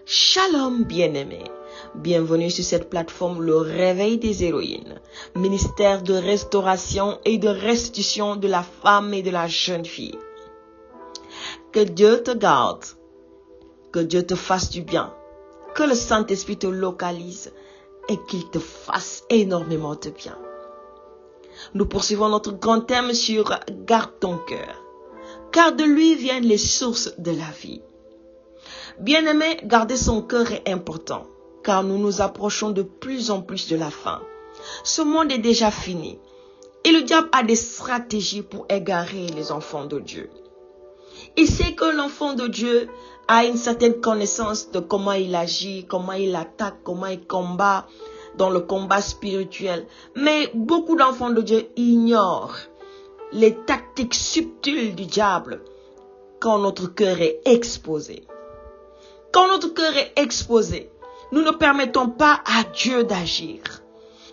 Shalom bien-aimés, bienvenue sur cette plateforme Le Réveil des Héroïnes, ministère de restauration et de restitution de la femme et de la jeune fille. Que Dieu te garde, que Dieu te fasse du bien, que le Saint-Esprit te localise et qu'il te fasse énormément de bien. Nous poursuivons notre grand thème sur « Garde ton cœur », car de lui viennent les sources de la vie. Bien-aimé, garder son cœur est important, car nous nous approchons de plus en plus de la fin. Ce monde est déjà fini, et le diable a des stratégies pour égarer les enfants de Dieu. Il sait que l'enfant de Dieu a une certaine connaissance de comment il agit, comment il attaque, comment il combat dans le combat spirituel. Mais beaucoup d'enfants de Dieu ignorent les tactiques subtiles du diable quand notre cœur est exposé. Quand notre cœur est exposé, nous ne permettons pas à Dieu d'agir.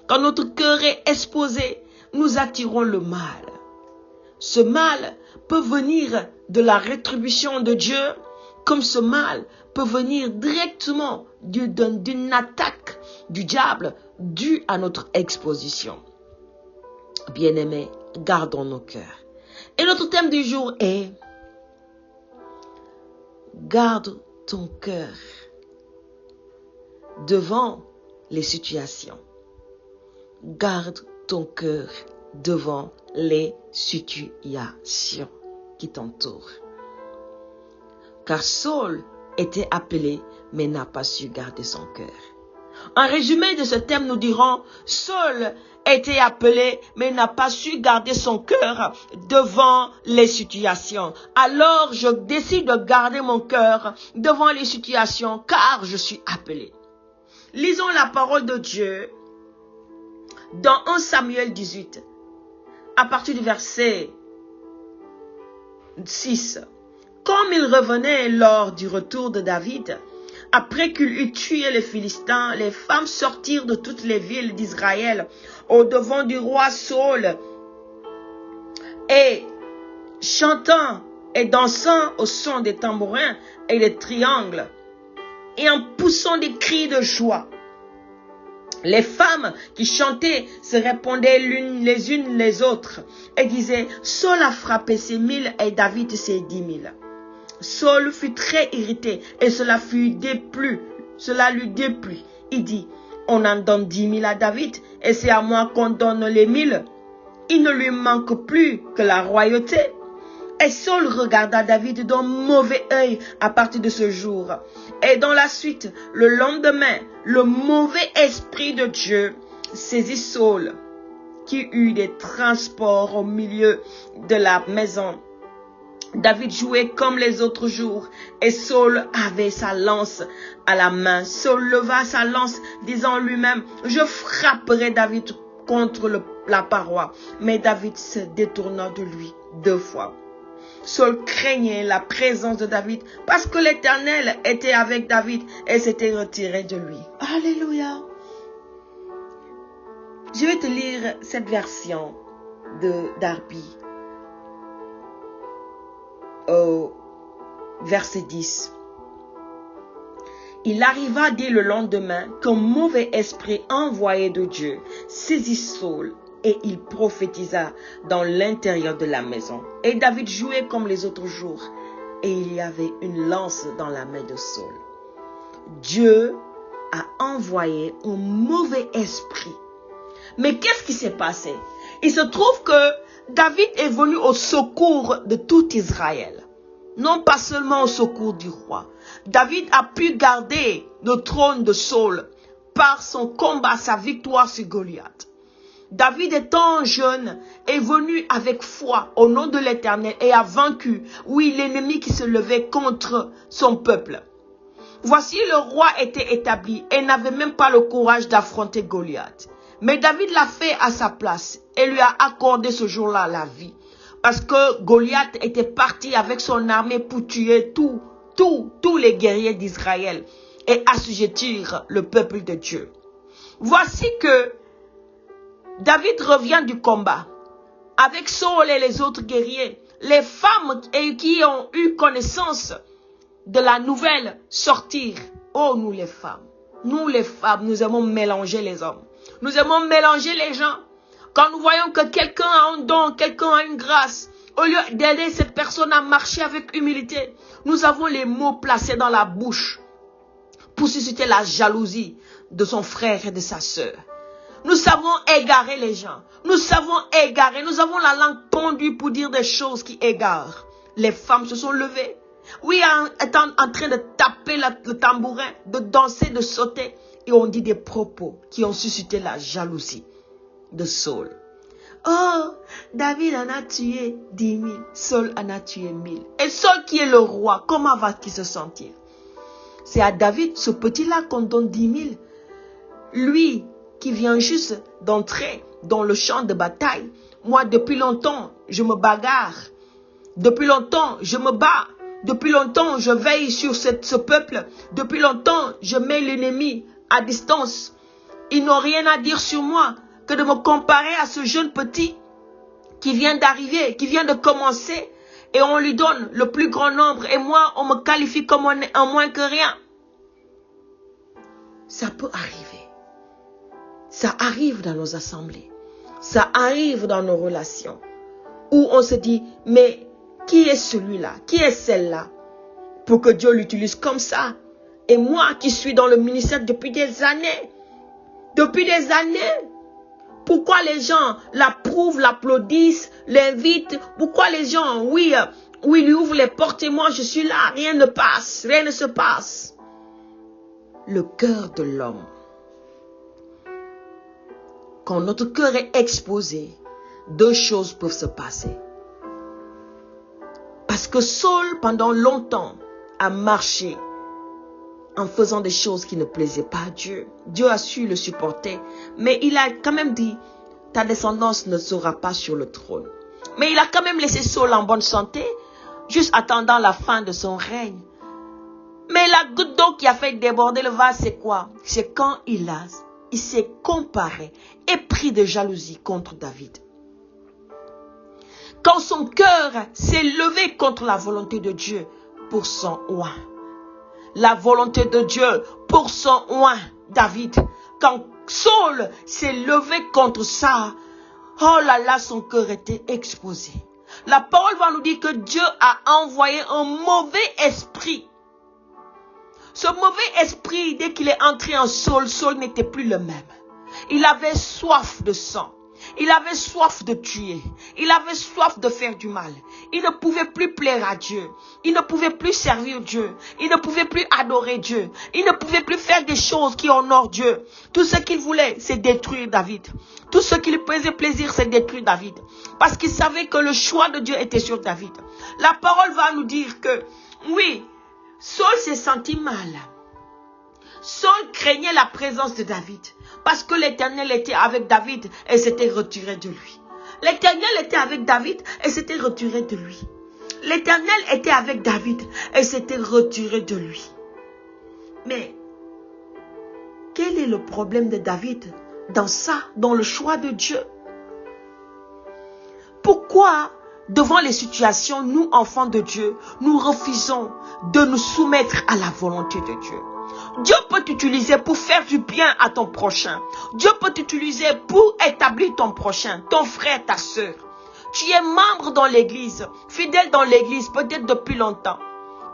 Quand notre cœur est exposé, nous attirons le mal. Ce mal peut venir de la rétribution de Dieu, comme ce mal peut venir directement d'une attaque du diable due à notre exposition. Bien-aimés, gardons nos cœurs. Et notre thème du jour est « Garde ton cœur devant les situations. Garde ton cœur devant les situations qui t'entourent. » Car Saul était appelé, mais n'a pas su garder son cœur. En résumé de ce thème, nous dirons, Saul était appelé, mais n'a pas su garder son cœur devant les situations. Alors, je décide de garder mon cœur devant les situations, car je suis appelé. Lisons la parole de Dieu dans 1 Samuel 18, à partir du verset 6. Comme il revenait lors du retour de David, après qu'il eut tué les Philistins, les femmes sortirent de toutes les villes d'Israël au devant du roi Saul et chantant et dansant au son des tambourins et des triangles et en poussant des cris de joie. Les femmes qui chantaient se répondaient l'une les unes les autres et disaient « Saul a frappé ses 1000 et David ses 10 000. » Saul fut très irrité et cela lui déplut. Il dit, on en donne 10 000 à David et c'est à moi qu'on donne les 1000. Il ne lui manque plus que la royauté. Et Saul regarda David d'un mauvais œil à partir de ce jour. Et dans la suite, le lendemain, le mauvais esprit de Dieu saisit Saul, qui eut des transports au milieu de la maison. David jouait comme les autres jours et Saul avait sa lance à la main. Saul leva sa lance disant lui-même, je frapperai David contre la paroi. Mais David se détourna de lui 2 fois. Saul craignait la présence de David parce que l'Éternel était avec David et s'était retiré de lui. Alléluia. Je vais te lire cette version de Darby. Au verset 10. Il arriva dès le lendemain qu'un mauvais esprit envoyé de Dieu saisit Saul et il prophétisa dans l'intérieur de la maison. Et David jouait comme les autres jours et il y avait une lance dans la main de Saul. Dieu a envoyé un mauvais esprit. Mais qu'est-ce qui s'est passé? Il se trouve que David est venu au secours de tout Israël. Non pas seulement au secours du roi. David a pu garder le trône de Saul par son combat, sa victoire sur Goliath. David étant jeune est venu avec foi au nom de l'Éternel et a vaincu, oui, l'ennemi qui se levait contre son peuple. Voici le roi était établi et n'avait même pas le courage d'affronter Goliath. Mais David l'a fait à sa place et lui a accordé ce jour-là la vie. Parce que Goliath était parti avec son armée pour tuer tous les guerriers d'Israël et assujettir le peuple de Dieu. Voici que David revient du combat avec Saul et les autres guerriers. Les femmes qui ont eu connaissance de la nouvelle sortir Oh, nous les femmes, nous aimons mélanger les hommes. Nous aimons mélanger les gens. Quand nous voyons que quelqu'un a un don, quelqu'un a une grâce, au lieu d'aider cette personne à marcher avec humilité, nous avons les mots placés dans la bouche pour susciter la jalousie de son frère et de sa sœur. Nous savons égarer les gens. Nous savons égarer. Nous avons la langue tendue pour dire des choses qui égarent. Les femmes se sont levées. Oui, étant en train de taper le tambourin, de danser, de sauter. Et on dit des propos qui ont suscité la jalousie de Saul. Oh, David en a tué 10 000. Saul en a tué 1000. Et Saul qui est le roi, comment va-t-il se sentir? C'est à David, ce petit-là, qu'on donne 10 000. Lui qui vient juste d'entrer dans le champ de bataille. Moi, depuis longtemps, je me bagarre. Depuis longtemps, je me bats. Depuis longtemps, je veille sur ce peuple. Depuis longtemps, je mets l'ennemi à distance. Ils n'ont rien à dire sur moi que de me comparer à ce jeune petit qui vient d'arriver, qui vient de commencer. Et on lui donne le plus grand nombre. Et moi, on me qualifie comme un moins que rien. Ça peut arriver. Ça arrive dans nos assemblées. Ça arrive dans nos relations. Où on se dit, mais qui est celui-là? Qui est celle-là? Pour que Dieu l'utilise comme ça. Et moi qui suis dans le ministère depuis des années. Depuis des années. Pourquoi les gens l'approuvent, l'applaudissent, l'invitent? Pourquoi les gens, oui, lui ouvrent les portes et moi je suis là. Rien ne passe. Rien ne se passe. Le cœur de l'homme. Quand notre cœur est exposé, deux choses peuvent se passer. Parce que Saul, pendant longtemps, a marché en faisant des choses qui ne plaisaient pas à Dieu. Dieu a su le supporter. Mais il a quand même dit, ta descendance ne sera pas sur le trône. Mais il a quand même laissé Saul en bonne santé, juste attendant la fin de son règne. Mais la goutte d'eau qui a fait déborder le vase, c'est quoi? C'est quand il s'est comparé et pris de jalousie contre David. Quand son cœur s'est levé contre la volonté de Dieu pour son oint. La volonté de Dieu pour son oint, David. Quand Saul s'est levé contre ça, oh là là, son cœur était exposé. La parole va nous dire que Dieu a envoyé un mauvais esprit. Ce mauvais esprit, dès qu'il est entré en Saul, Saul n'était plus le même. Il avait soif de sang. Il avait soif de tuer. Il avait soif de faire du mal. Il ne pouvait plus plaire à Dieu. Il ne pouvait plus servir Dieu. Il ne pouvait plus adorer Dieu. Il ne pouvait plus faire des choses qui honorent Dieu. Tout ce qu'il voulait, c'est détruire David. Tout ce qui lui faisait plaisir, c'est détruire David. Parce qu'il savait que le choix de Dieu était sur David. La parole va nous dire que, oui, Saul s'est senti mal. Saul craignait la présence de David. Parce que l'Éternel était avec David et s'était retiré de lui. L'Éternel était avec David et s'était retiré de lui. L'Éternel était avec David et s'était retiré de lui. Mais, quel est le problème de David dans ça, dans le choix de Dieu? Pourquoi, devant les situations, nous, enfants de Dieu, nous refusons de nous soumettre à la volonté de Dieu? Dieu peut t'utiliser pour faire du bien à ton prochain. Dieu peut t'utiliser pour établir ton prochain, ton frère, ta soeur. Tu es membre dans l'église, fidèle dans l'église, peut-être depuis longtemps.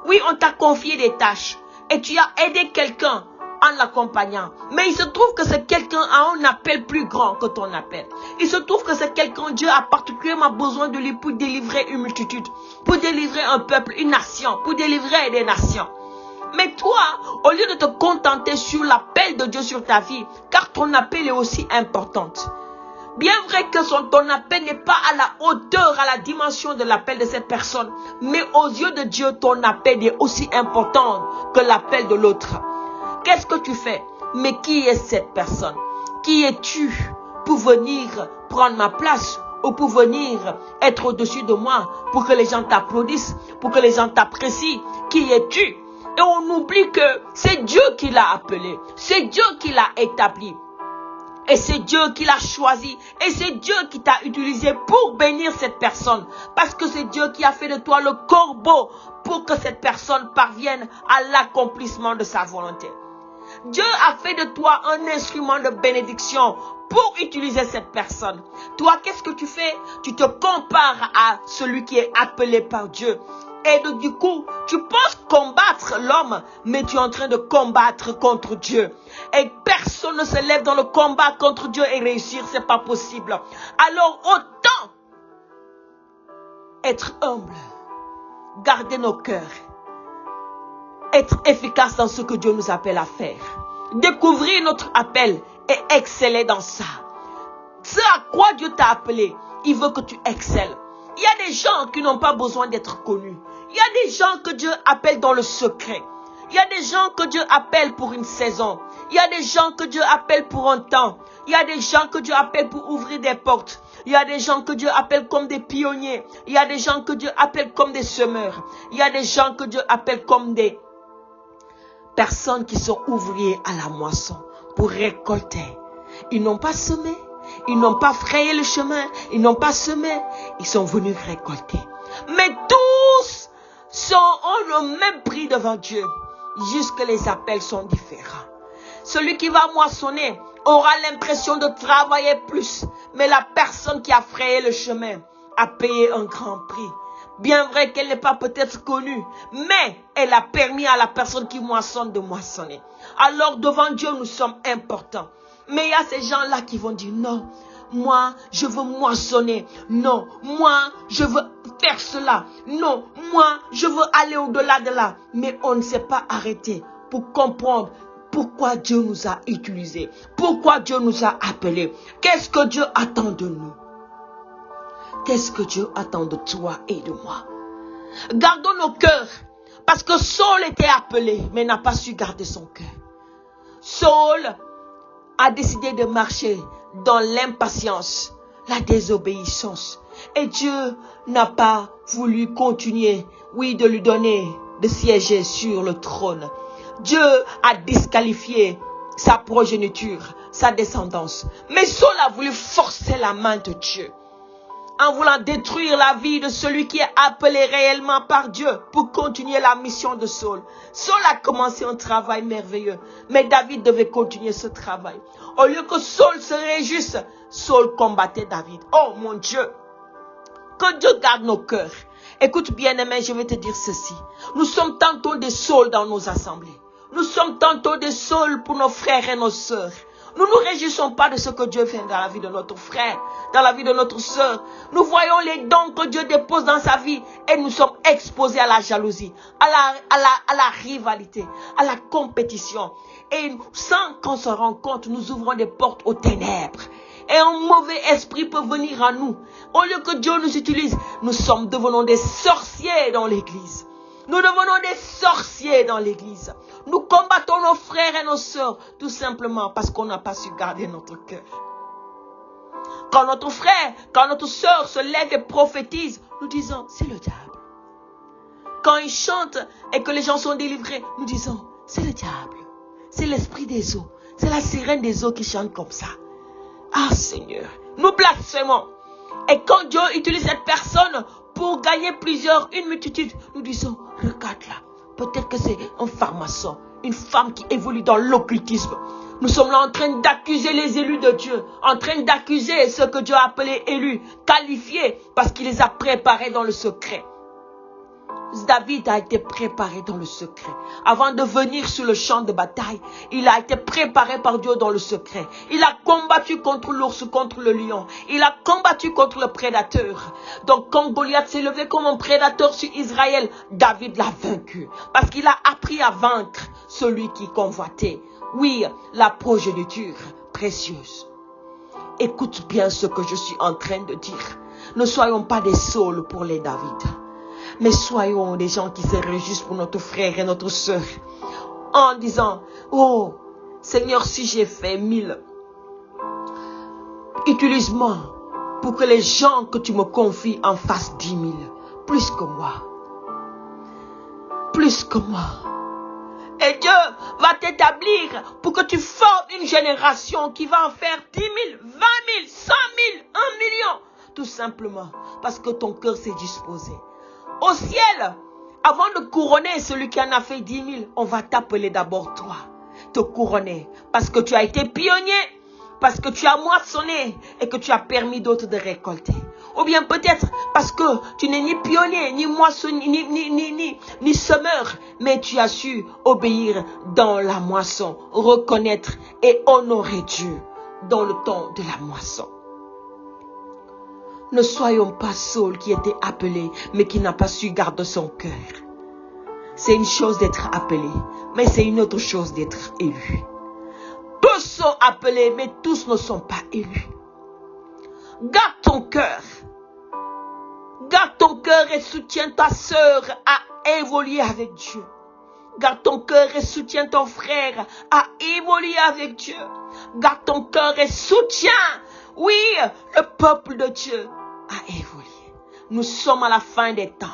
Oui, on t'a confié des tâches et tu as aidé quelqu'un en l'accompagnant. Mais il se trouve que c'est quelqu'un a un appel plus grand que ton appel. Il se trouve que c'est quelqu'un, Dieu a particulièrement besoin de lui pour délivrer une multitude, pour délivrer un peuple, une nation, pour délivrer des nations. Mais toi, au lieu de te contenter sur l'appel de Dieu sur ta vie, car ton appel est aussi important. Bien vrai que ton appel n'est pas à la hauteur, à la dimension de l'appel de cette personne, mais aux yeux de Dieu, ton appel est aussi important que l'appel de l'autre. Qu'est-ce que tu fais? Mais qui est cette personne? Qui es-tu pour venir prendre ma place ou pour venir être au-dessus de moi, pour que les gens t'applaudissent, pour que les gens t'apprécient? Qui es-tu? Et on oublie que c'est Dieu qui l'a appelé. C'est Dieu qui l'a établi. Et c'est Dieu qui l'a choisi. Et c'est Dieu qui t'a utilisé pour bénir cette personne. Parce que c'est Dieu qui a fait de toi le corbeau pour que cette personne parvienne à l'accomplissement de sa volonté. Dieu a fait de toi un instrument de bénédiction pour utiliser cette personne. Toi, qu'est-ce que tu fais? Tu te compares à celui qui est appelé par Dieu. Et du coup, tu penses combattre l'homme, mais tu es en train de combattre contre Dieu. Et personne ne se lève dans le combat contre Dieu et réussir, c'est pas possible. Alors autant être humble, garder nos cœurs, être efficace dans ce que Dieu nous appelle à faire, découvrir notre appel et exceller dans ça. Ce à quoi Dieu t'a appelé, il veut que tu excelles. Il y a des gens qui n'ont pas besoin d'être connus. Il y a des gens que Dieu appelle dans le secret. Il y a des gens que Dieu appelle pour une saison. Il y a des gens que Dieu appelle pour un temps. Il y a des gens que Dieu appelle pour ouvrir des portes. Il y a des gens que Dieu appelle comme des pionniers. Il y a des gens que Dieu appelle comme des semeurs. Il y a des gens que Dieu appelle comme des personnes qui sont ouvriers à la moisson pour récolter. Ils n'ont pas semé. Ils n'ont pas frayé le chemin. Ils n'ont pas semé. Ils sont venus récolter. Mais tous ont le même prix devant Dieu. Juste que les appels sont différents. Celui qui va moissonner aura l'impression de travailler plus. Mais la personne qui a frayé le chemin a payé un grand prix. Bien vrai qu'elle n'est pas peut-être connue, mais elle a permis à la personne qui moissonne de moissonner. Alors devant Dieu, nous sommes importants. Mais il y a ces gens-là qui vont dire non, moi je veux moissonner. Non, moi je veux faire cela. Non, moi je veux aller au-delà de là. Mais on ne s'est pas arrêté pour comprendre pourquoi Dieu nous a utilisés. Pourquoi Dieu nous a appelés. Qu'est-ce que Dieu attend de nous? Qu'est-ce que Dieu attend de toi et de moi? Gardons nos cœurs. Parce que Saul était appelé, mais n'a pas su garder son cœur. Saul a décidé de marcher dans l'impatience, la désobéissance. Et Dieu n'a pas voulu continuer, de lui donner de siéger sur le trône. Dieu a disqualifié sa progéniture, sa descendance. Mais Saul a voulu forcer la main de Dieu, en voulant détruire la vie de celui qui est appelé réellement par Dieu pour continuer la mission de Saul. Saul a commencé un travail merveilleux, mais David devait continuer ce travail. Au lieu que Saul se réjouisse, Saul combattait David. Oh mon Dieu, que Dieu garde nos cœurs. Écoute bien-aimé, je vais te dire ceci. Nous sommes tantôt des Sauls dans nos assemblées. Nous sommes tantôt des Sauls pour nos frères et nos sœurs. Nous ne nous réjouissons pas de ce que Dieu fait dans la vie de notre frère, dans la vie de notre sœur. Nous voyons les dons que Dieu dépose dans sa vie et nous sommes exposés à la jalousie, à la rivalité, à la compétition. Et sans qu'on se rende compte, nous ouvrons des portes aux ténèbres. Et un mauvais esprit peut venir à nous. Au lieu que Dieu nous utilise, nous devenons des sorciers dans l'église. Nous devenons des sorciers dans l'église. Nous combattons nos frères et nos sœurs tout simplement parce qu'on n'a pas su garder notre cœur. Quand notre frère, quand notre sœur se lève et prophétise, nous disons, c'est le diable. Quand il chante et que les gens sont délivrés, nous disons, c'est le diable. C'est l'esprit des eaux. C'est la sirène des eaux qui chante comme ça. Ah Seigneur, nous blasphémons. Et quand Dieu utilise cette personne pour gagner une multitude, nous disons, regarde-la. Peut-être que c'est un pharmacien, une femme qui évolue dans l'occultisme. Nous sommes là en train d'accuser les élus de Dieu, en train d'accuser ceux que Dieu a appelés élus, qualifiés, parce qu'il les a préparés dans le secret. David a été préparé dans le secret. Avant de venir sur le champ de bataille, il a été préparé par Dieu dans le secret. Il a combattu contre l'ours, contre le lion. Il a combattu contre le prédateur. Donc quand Goliath s'est levé comme un prédateur sur Israël, David l'a vaincu. Parce qu'il a appris à vaincre celui qui convoitait. Oui, la progéniture précieuse. Écoute bien ce que je suis en train de dire. Ne soyons pas des Sauls pour les David. Mais soyons des gens qui se réjouissent pour notre frère et notre sœur. En disant, oh, Seigneur, si j'ai fait 1000, utilise-moi pour que les gens que tu me confies en fassent 10 000. Plus que moi. Plus que moi. Et Dieu va t'établir pour que tu formes une génération qui va en faire 10 000, 20 000, 100 000, 1 million. Tout simplement parce que ton cœur s'est disposé. Au ciel, Avant de couronner celui qui en a fait 10 000, on va t'appeler d'abord toi. Te couronner. Parce que tu as été pionnier. Parce que tu as moissonné et que tu as permis d'autres de récolter. Ou bien peut-être parce que tu n'es ni pionnier, ni moissonnier, ni semeur, mais tu as su obéir dans la moisson, reconnaître et honorer Dieu dans le temps de la moisson. Ne soyons pas Saul qui était appelé, mais qui n'a pas su garder son cœur. C'est une chose d'être appelé, mais c'est une autre chose d'être élu. Tous sont appelés, mais tous ne sont pas élus. Garde ton cœur. Garde ton cœur et soutiens ta sœur à évoluer avec Dieu. Garde ton cœur et soutiens ton frère à évoluer avec Dieu. Garde ton cœur et soutiens, oui, le peuple de Dieu à évoluer. Nous sommes à la fin des temps.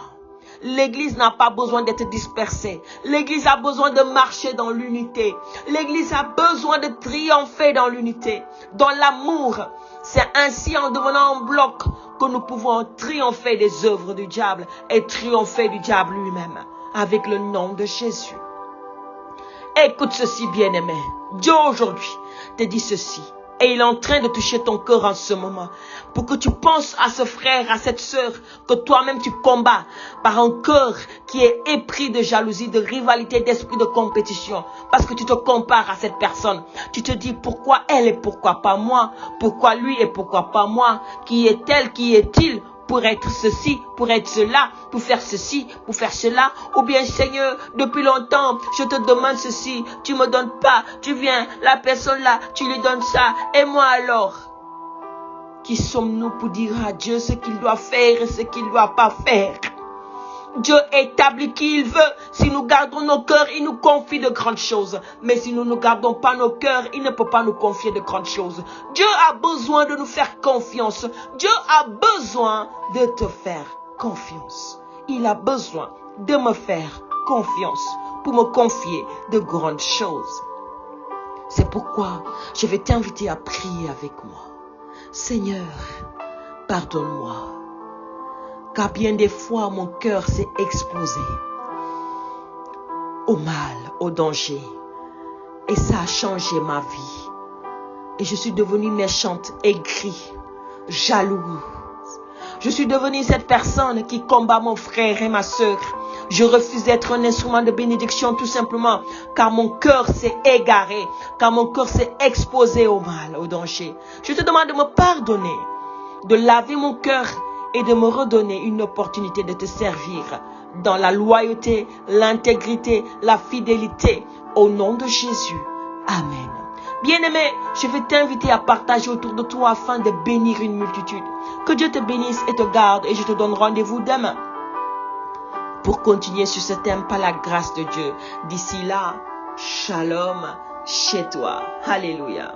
L'église n'a pas besoin d'être dispersée. L'église a besoin de marcher dans l'unité. L'église a besoin de triompher dans l'unité, dans l'amour. C'est ainsi en devenant un bloc que nous pouvons triompher des œuvres du diable et triompher du diable lui-même avec le nom de Jésus. Écoute ceci, bien-aimé. Dieu aujourd'hui te dit ceci. Et il est en train de toucher ton cœur en ce moment. Pour que tu penses à ce frère, à cette sœur, que toi-même tu combats par un cœur qui est épris de jalousie, de rivalité, d'esprit de compétition. Parce que tu te compares à cette personne. Tu te dis pourquoi elle et pourquoi pas moi? Pourquoi lui et pourquoi pas moi? Qui est-elle? Qui est-il? Pour être ceci, pour être cela, pour faire ceci, pour faire cela. Ou bien Seigneur, depuis longtemps, je te demande ceci, tu me donnes pas, tu viens, la personne là, tu lui donnes ça, et moi alors? Qui sommes-nous pour dire à Dieu ce qu'il doit faire et ce qu'il ne doit pas faire? Dieu établit qui il veut. Si nous gardons nos cœurs, il nous confie de grandes choses. Mais si nous ne gardons pas nos cœurs, il ne peut pas nous confier de grandes choses. Dieu a besoin de nous faire confiance. Dieu a besoin de te faire confiance. Il a besoin de me faire confiance pour me confier de grandes choses. C'est pourquoi je vais t'inviter à prier avec moi. Seigneur, pardonne-moi. Car bien des fois, mon cœur s'est exposé au mal, au danger. Et ça a changé ma vie. Et je suis devenue méchante, aigrie, jalouse. Je suis devenue cette personne qui combat mon frère et ma sœur. Je refuse d'être un instrument de bénédiction tout simplement car mon cœur s'est égaré, car mon cœur s'est exposé au mal, au danger. Je te demande de me pardonner, de laver mon cœur et de me redonner une opportunité de te servir dans la loyauté, l'intégrité, la fidélité. Au nom de Jésus. Amen. Bien-aimé, je vais t'inviter à partager autour de toi afin de bénir une multitude. Que Dieu te bénisse et te garde et je te donne rendez-vous demain pour continuer sur ce thème par la grâce de Dieu. D'ici là, shalom chez toi. Alléluia.